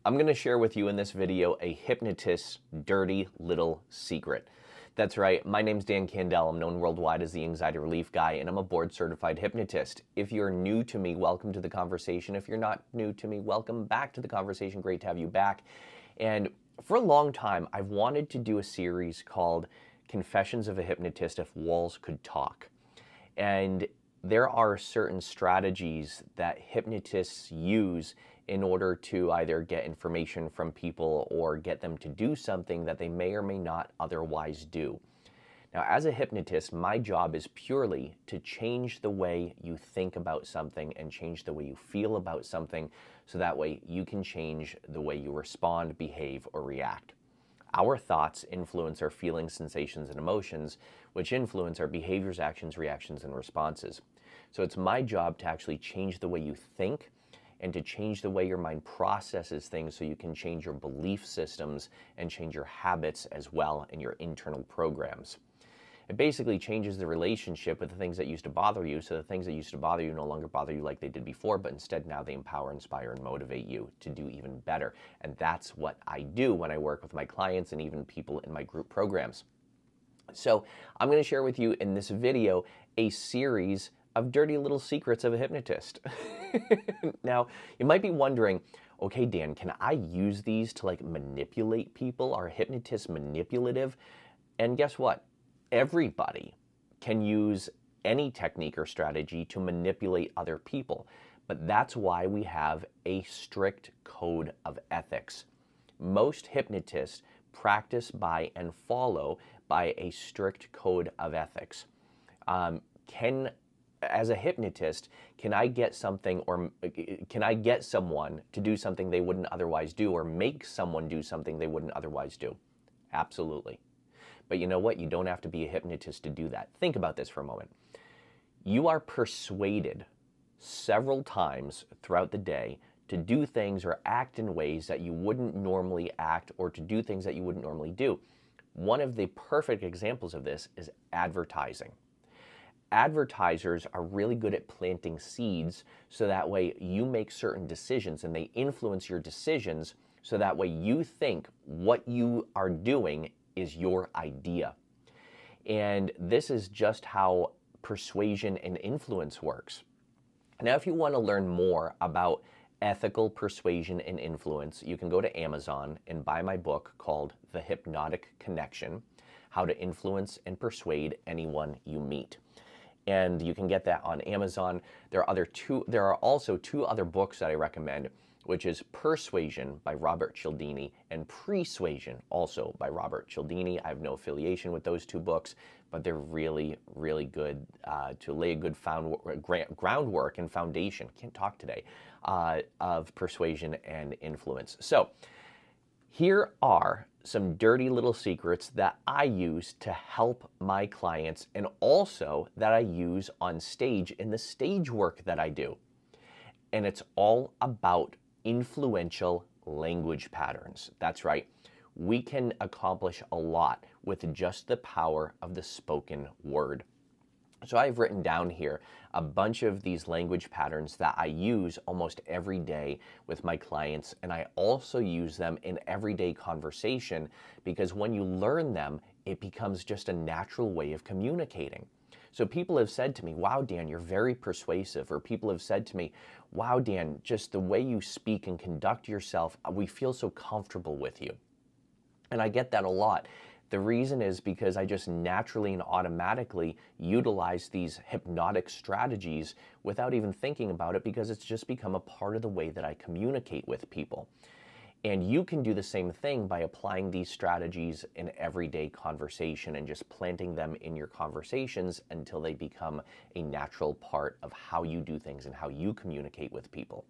I'm going to share with you in this video a hypnotist's dirty little secret. That's right, my name's Dan Candell. I'm known worldwide as the anxiety relief guy, and I'm a board-certified hypnotist. If you're new to me, welcome to the conversation. If you're not new to me, welcome back to the conversation. Great to have you back. And for a long time, I've wanted to do a series called Confessions of a Hypnotist If Walls Could Talk. And there are certain strategies that hypnotists use in order to either get information from people or get them to do something that they may or may not otherwise do. Now, as a hypnotist, my job is purely to change the way you think about something and change the way you feel about something, so that way you can change the way you respond, behave, or react. Our thoughts influence our feelings, sensations, and emotions, which influence our behaviors, actions, reactions, and responses. So it's my job to actually change the way you think and to change the way your mind processes things, so you can change your belief systems and change your habits as well and your internal programs. It basically changes the relationship with the things that used to bother you, so the things that used to bother you no longer bother you like they did before, but instead now they empower, inspire, and motivate you to do even better. And that's what I do when I work with my clients and even people in my group programs. So I'm going to share with you in this video a series of dirty little secrets of a hypnotist. Now, you might be wondering, okay, Dan, can I use these to manipulate people? Are hypnotists manipulative? And guess what? Everybody can use any technique or strategy to manipulate other people. But that's why we have a strict code of ethics. Most hypnotists practice by and follow by a strict code of ethics. As a hypnotist, can I get something, or can I get someone to do something they wouldn't otherwise do, or make someone do something they wouldn't otherwise do? Absolutely. But you know what? You don't have to be a hypnotist to do that. Think about this for a moment. You are persuaded several times throughout the day to do things or act in ways that you wouldn't normally act, or to do things that you wouldn't normally do. One of the perfect examples of this is advertising. Advertisers are really good at planting seeds, so that way you make certain decisions and they influence your decisions, so that way you think what you are doing is your idea. And this is just how persuasion and influence works. Now, if you want to learn more about ethical persuasion and influence, you can go to Amazon and buy my book called The Hypnotic Connection: How to Influence and Persuade Anyone You Meet. And you can get that on Amazon. There are also two other books that I recommend, which is Persuasion by Robert Cialdini and Persuasion, also by Robert Cialdini. I have no affiliation with those two books, but they're really, really good to lay a good groundwork and foundation, can't talk today, of persuasion and influence. So here are some dirty little secrets that I use to help my clients, and also that I use on stage in the stage work that I do. And it's all about influential language patterns. That's right. We can accomplish a lot with just the power of the spoken word. So I've written down here a bunch of these language patterns that I use almost every day with my clients, and I also use them in everyday conversation, because when you learn them, it becomes just a natural way of communicating. So people have said to me, wow, Dan, you're very persuasive. Or people have said to me, wow, Dan, just the way you speak and conduct yourself, we feel so comfortable with you. And I get that a lot. The reason is because I just naturally and automatically utilize these hypnotic strategies without even thinking about it, because it's just become a part of the way that I communicate with people. And you can do the same thing by applying these strategies in everyday conversation and just planting them in your conversations until they become a natural part of how you do things and how you communicate with people.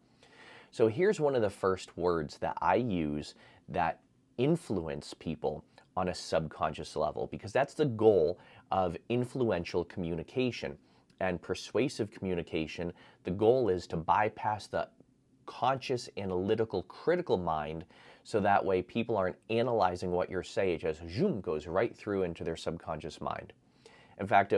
So here's one of the first words that I use that influence people on a subconscious level, because that's the goal of influential communication. And persuasive communication, the goal is to bypass the conscious, analytical, critical mind, so that way people aren't analyzing what you're saying. It just zoom, goes right through into their subconscious mind. In fact,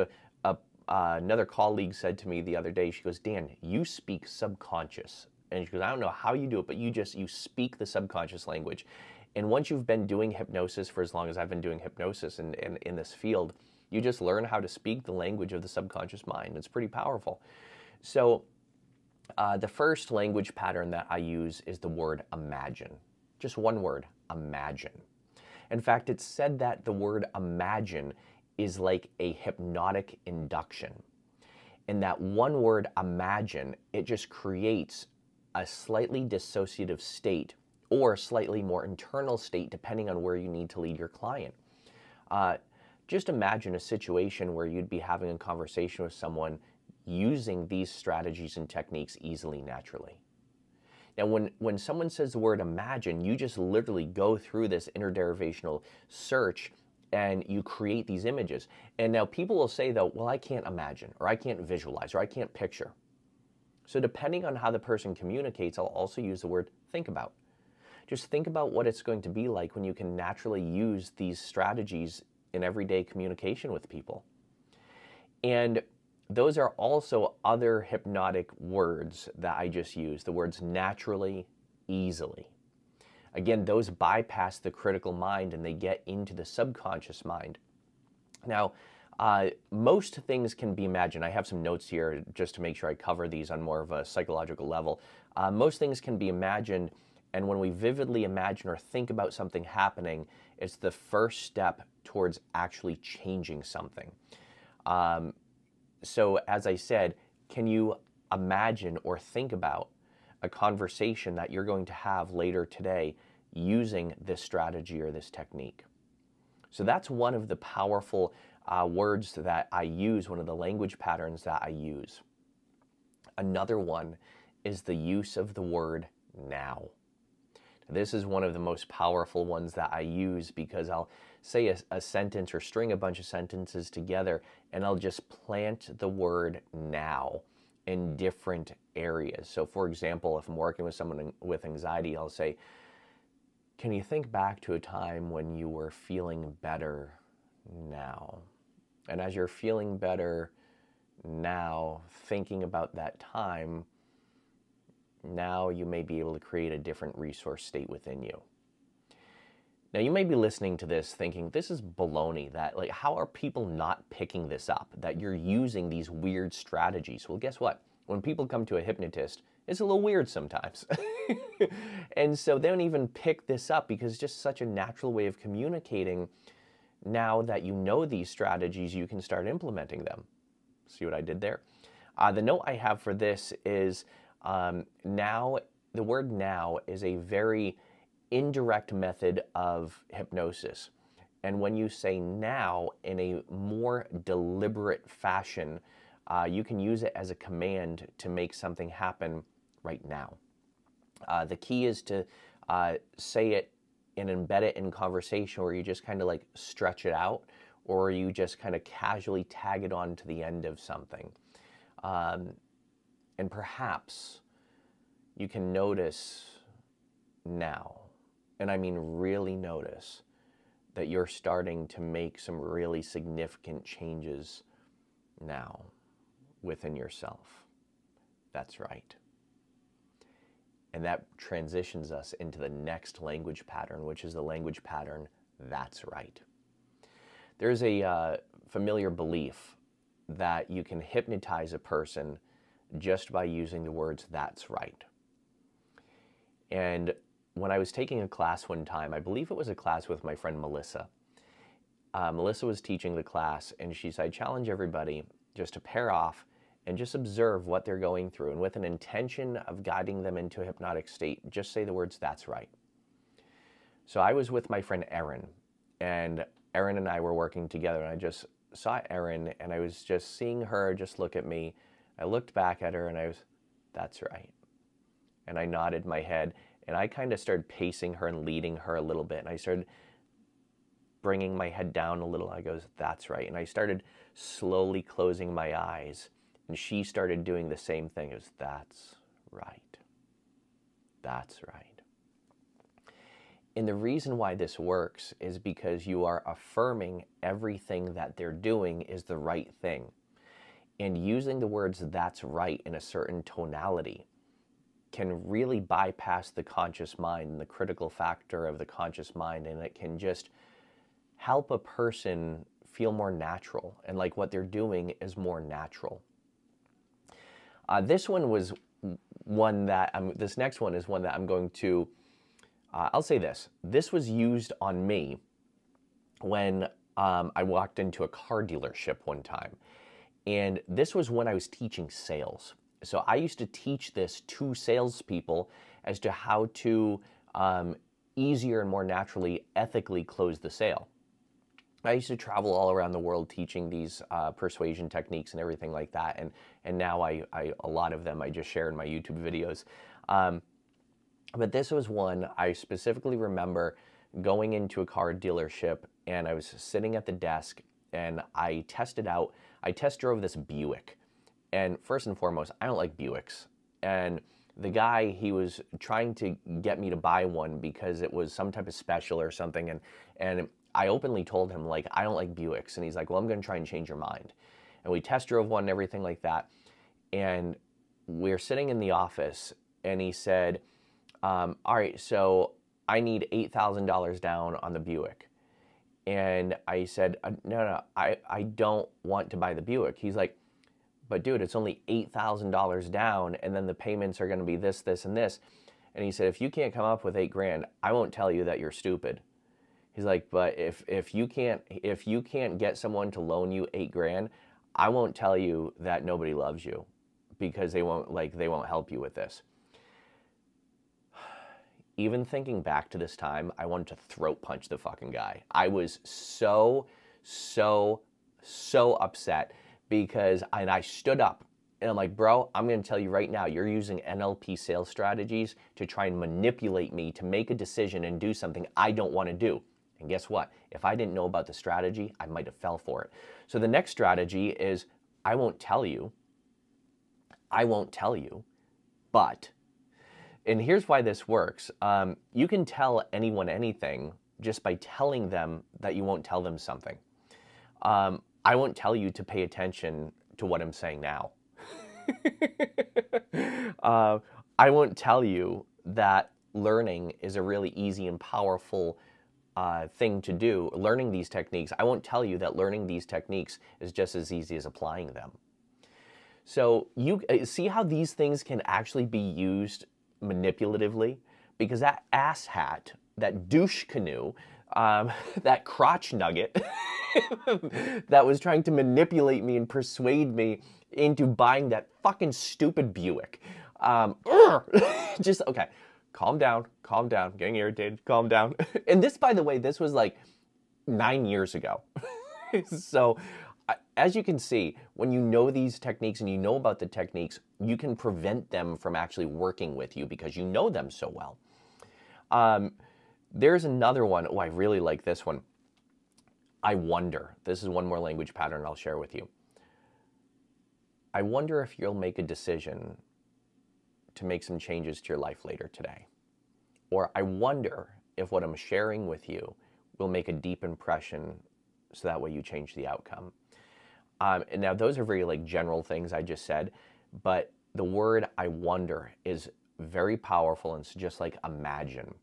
another colleague said to me the other day, she goes, Dan, you speak subconscious. And she goes, I don't know how you do it, but you speak the subconscious language. And once you've been doing hypnosis for as long as I've been doing hypnosis in this field, you just learn how to speak the language of the subconscious mind. It's pretty powerful. So the first language pattern that I use is the word imagine. Just one word, imagine. In fact, it's said that the word imagine is like a hypnotic induction. And that one word, imagine, it just creates a slightly dissociative state or a slightly more internal state, depending on where you need to lead your client. Just imagine a situation where you'd be having a conversation with someone using these strategies and techniques easily, naturally. Now, when someone says the word imagine, you just literally go through this interderivational search and you create these images. And now people will say, though, well, I can't imagine, or I can't visualize, or I can't picture. So depending on how the person communicates, I'll also use the word think about. Just think about what it's going to be like when you can naturally use these strategies in everyday communication with people. And those are also other hypnotic words that I just used, the words naturally, easily. Again, those bypass the critical mind and they get into the subconscious mind. Now, most things can be imagined. I have some notes here just to make sure I cover these on more of a psychological level. Most things can be imagined, and when we vividly imagine or think about something happening, it's the first step towards actually changing something. So as I said, can you imagine or think about a conversation that you're going to have later today using this strategy or this technique? So that's one of the powerful words that I use, one of the language patterns that I use. Another one is the use of the word now. This is one of the most powerful ones that I use because I'll say a sentence or string a bunch of sentences together and I'll just plant the word now in different areas. So for example, if I'm working with someone with anxiety, I'll say, can you think back to a time when you were feeling better now? And as you're feeling better now, thinking about that time, now you may be able to create a different resource state within you. Now you may be listening to this thinking, this is baloney, that like, how are people not picking this up, that you're using these weird strategies? Well, guess what? When people come to a hypnotist, it's a little weird sometimes. And so they don't even pick this up because it's just such a natural way of communicating. Now that you know these strategies, you can start implementing them. See what I did there? The note I have for this is now, the word now is a very indirect method of hypnosis. And when you say now in a more deliberate fashion, you can use it as a command to make something happen right now. The key is to say it and embed it in conversation where you just kind of like stretch it out, or you just kind of casually tag it on to the end of something. And perhaps you can notice now, and I mean really notice, that you're starting to make some really significant changes now within yourself. That's right. And that transitions us into the next language pattern, which is the language pattern, that's right. There's a familiar belief that you can hypnotize a person just by using the words, that's right. And when I was taking a class one time, I believe it was a class with my friend Melissa. Melissa was teaching the class, and she said, I challenge everybody just to pair off and just observe what they're going through. And with an intention of guiding them into a hypnotic state, just say the words, that's right. So I was with my friend Erin, and Erin and I were working together, and I just saw Erin, and I was just seeing her just look at me. I looked back at her, and I was, that's right. And I nodded my head, and I kind of started pacing her and leading her a little bit, and I started bringing my head down a little. I goes, that's right. And I started slowly closing my eyes, and she started doing the same thing. It was, that's right. That's right. And the reason why this works is because you are affirming everything that they're doing is the right thing. And using the words, that's right, in a certain tonality can really bypass the conscious mind and the critical factor of the conscious mind, and it can just help a person feel more natural, and like what they're doing is more natural. This one was one that this next one is one that I'm going to, I'll say this. This was used on me when I walked into a car dealership one time. And this was when I was teaching sales. So I used to teach this to salespeople as to how to easier and more naturally, ethically close the sale. I used to travel all around the world teaching these persuasion techniques and everything like that. And now a lot of them I just share in my YouTube videos. But this was one I specifically remember going into a car dealership, and I was sitting at the desk and I test drove this Buick. And first and foremost, I don't like Buicks. And the guy, he was trying to get me to buy one because it was some type of special or something. And I openly told him, like, I don't like Buicks. And he's like, well, I'm going to try and change your mind. And we test drove one and everything like that. And we're sitting in the office, and he said, all right, so I need $8,000 down on the Buick. And I said, no, I don't want to buy the Buick. He's like, but dude, it's only $8,000 down, and then the payments are going to be this, this, and this. And he said, if you can't come up with $8,000, I won't tell you that you're stupid. He's like, but if you can't get someone to loan you $8,000, I won't tell you that nobody loves you, because they won't help you with this. Even thinking back to this time, I wanted to throat punch the fucking guy. I was so upset because I stood up and I'm like, bro, I'm going to tell you right now, you're using NLP sales strategies to try and manipulate me to make a decision and do something I don't want to do. And guess what? If I didn't know about the strategy, I might have fell for it. So the next strategy is, I won't tell you, but... And here's why this works. You can tell anyone anything just by telling them that you won't tell them something. I won't tell you to pay attention to what I'm saying now. I won't tell you that learning is a really easy and powerful thing to do. Learning these techniques, I won't tell you that learning these techniques is just as easy as applying them. So you see how these things can actually be used manipulatively, because that asshat, that douche canoe, that crotch nugget that was trying to manipulate me and persuade me into buying that fucking stupid Buick. Just, okay, calm down, getting irritated, calm down. And this, by the way, this was like 9 years ago. So as you can see, when you know these techniques and you know about the techniques, you can prevent them from actually working with you because you know them so well. There's another one. Oh, I really like this one. I wonder. This is one more language pattern I'll share with you. I wonder if you'll make a decision to make some changes to your life later today. Or I wonder if what I'm sharing with you will make a deep impression so that way you change the outcome. And now those are very like general things I just said, but the word I wonder is very powerful, and it's just like imagine.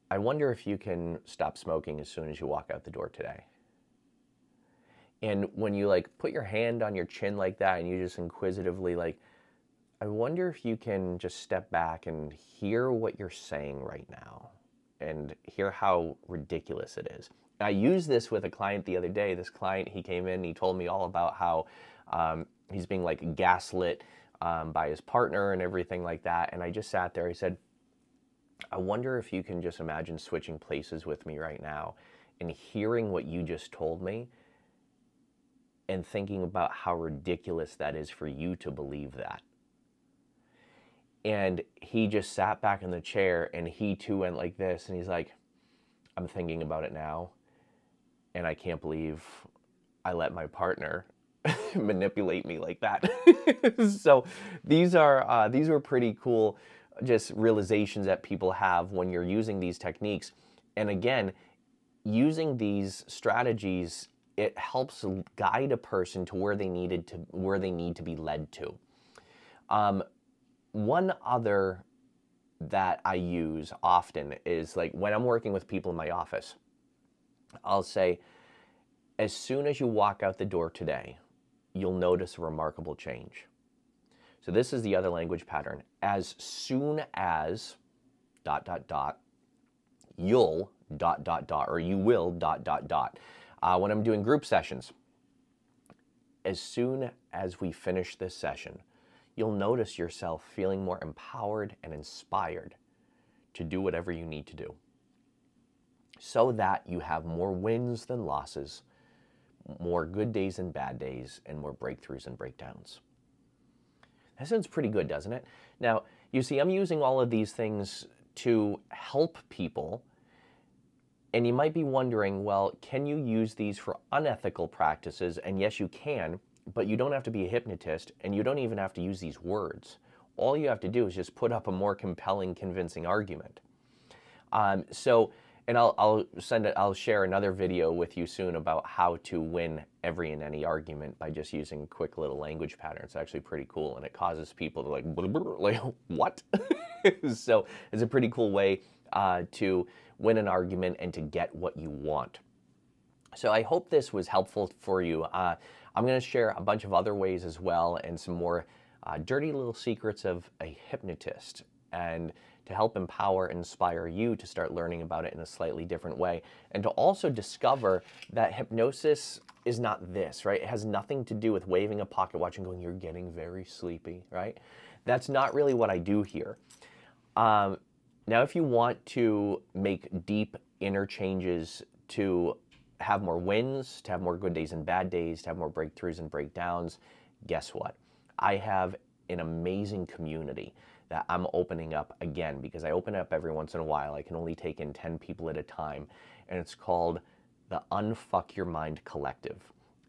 I wonder if you can stop smoking as soon as you walk out the door today. And when you like put your hand on your chin like that and you just inquisitively like, I wonder if you can just step back and hear what you're saying right now and hear how ridiculous it is. I used this with a client the other day. This client, he came in, he told me all about how he's being like gaslit by his partner and everything like that. And I just sat there, I said, I wonder if you can just imagine switching places with me right now and hearing what you just told me and thinking about how ridiculous that is for you to believe that. And he just sat back in the chair and he too went like this, and he's like, I'm thinking about it now. And I can't believe I let my partner manipulate me like that. So these were pretty cool just realizations that people have when you're using these techniques. And again, using these strategies, it helps guide a person to where they need to be led to. One other that I use often is like when I'm working with people in my office, I'll say, as soon as you walk out the door today, you'll notice a remarkable change. So this is the other language pattern. As soon as ... you'll ... or you will ... when I'm doing group sessions, as soon as we finish this session, you'll notice yourself feeling more empowered and inspired to do whatever you need to do, so that you have more wins than losses, more good days and bad days, and more breakthroughs and breakdowns. That sounds pretty good, doesn't it? Now, you see, I'm using all of these things to help people, and you might be wondering, well, can you use these for unethical practices? And yes, you can, but you don't have to be a hypnotist, and you don't even have to use these words. All you have to do is just put up a more compelling, convincing argument. And I'll share another video with you soon about how to win every and any argument by just using a quick little language pattern. It's actually pretty cool, and it causes people to like what? So it's a pretty cool way to win an argument and to get what you want. So I hope this was helpful for you. I'm going to share a bunch of other ways as well, and some more dirty little secrets of a hypnotist, and to help empower and inspire you to start learning about it in a slightly different way, and to also discover that hypnosis is not this, right? It has nothing to do with waving a pocket watch and going, you're getting very sleepy, right? That's not really what I do here. Now, if you want to make deep inner changes to have more wins, to have more good days and bad days, to have more breakthroughs and breakdowns, guess what? I have an amazing community that I'm opening up again, because I open up every once in a while. I can only take in 10 people at a time, and it's called the Unfuck Your Mind Collective.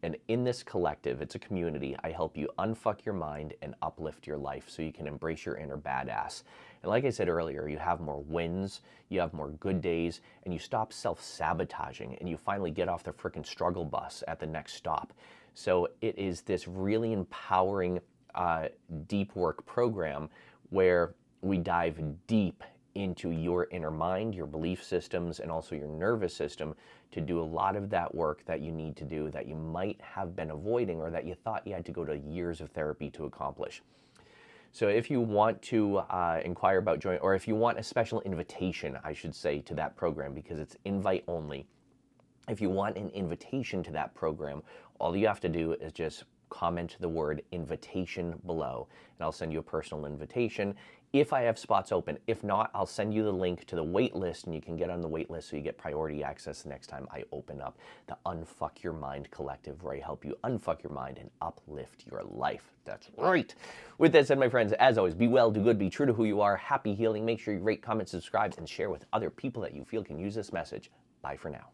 And in this collective, it's a community. I help you unfuck your mind and uplift your life so you can embrace your inner badass. And like I said earlier, you have more wins, you have more good days, and you stop self-sabotaging, and you finally get off the frickin' struggle bus at the next stop. So it is this really empowering deep work program where we dive deep into your inner mind, your belief systems, and also your nervous system to do a lot of that work that you need to do that you might have been avoiding, or that you thought you had to go to years of therapy to accomplish. So if you want to inquire about joining, or if you want a special invitation, I should say, to that program, because it's invite only. If you want an invitation to that program, all you have to do is just comment the word invitation below, and I'll send you a personal invitation if I have spots open. If not, I'll send you the link to the wait list, and you can get on the wait list so you get priority access the next time I open up the Unfuck Your Mind Collective, where I help you unfuck your mind and uplift your life. That's right. With that said, my friends, as always, be well, do good, be true to who you are, happy healing. Make sure you rate, comment, subscribe, and share with other people that you feel can use this message. Bye for now.